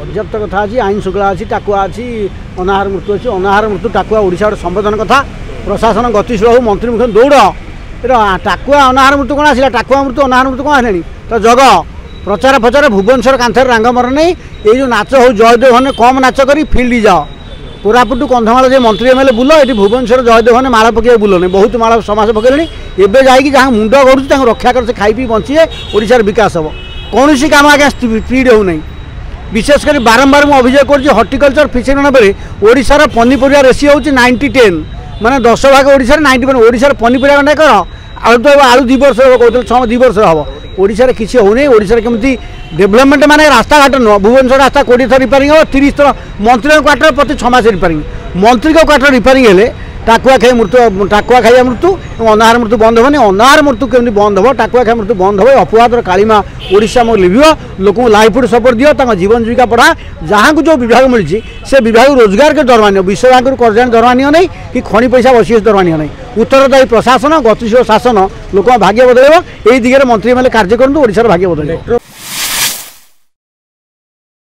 पर्याप्त कथा अच्छी आईन श्रृंखला अच्छी टाकुआ अच्छी अनाहार मृत्यु अच्छी अनाहार मृत्यु टाकुआ ओडिशा गोटे संवेदन कथा प्रशासन गतिशील हो मंत्री मुख्य दौड़ ये टाकुआ अनाहार मृत्यु कौन आसला टाकुआ मृत्यु अनाहार मृत्यु कौन आसानी तो जग प्रचार प्रचार भुवनेश्वर कांथर रांग मर नहीं ये जो नाच हो जयदेव हने कम नाच कर फील्ड जाओ कोरापुट कंधमाल जो मंत्री एमएलए बुल ये भुवनेश्वर जयदेव हने माला पकड़ बुल नहीं बहुत माला समाज पकड़े एवं जा मुंड गढ़ुच रक्षा कर से खाई पी बंचे ओडिशार विकास हम कौन कम आगे स्पीड हो नहीं विशेषकर बारंबार मुझे अभियोग कर हर्टिकल्चर फिशरी भाई ओडिशार पनीपरिया रेसियो होची 90-10 माने 10 भाग ओडिशार 90 ओडिशार पनीपरिया गंडा कर आलू तो आलू 2 वर्ष हम कहते 6 2 वर्ष हम ओडिशार किसी होनी ओडिशार केमती डेवलपमेंट माने रास्ता घाट नुह भुवनेश्वर रास्ता 20 थर रिपेयरिंग हम 30 थर मंत्री क्वार्टर प्रति 6 मास रिपेयरिंग मंत्री क्वार्टर रिपेयरिंग हेले टाकुआ खाई मृत्यु टाकुआ खाइया मृत्यु अनाहार मृत्यु बंद होनी अनाहार मृत्यु केमती बंद हो टाकुआ खाई मृत्यु बंद हो अपवादर कालीमा ओडिशा मोर लिभ लोक लाइवलीहुड सपोर्ट दियो जीवन जीविका पढ़ा जहाँ को जो विभाग मिली से विभाग रोजगार के दरमानी विश्व बैंक कर्जा दरमानी नहीं कि खଣି पैसा बसी दरमानी नहीं उत्तरदायी प्रशासन गतिशील शासन लोक भाग्य बदल यही दिगरे मंत्री एमएलए कार्य करूँ ओडिशार भाग्य बदल।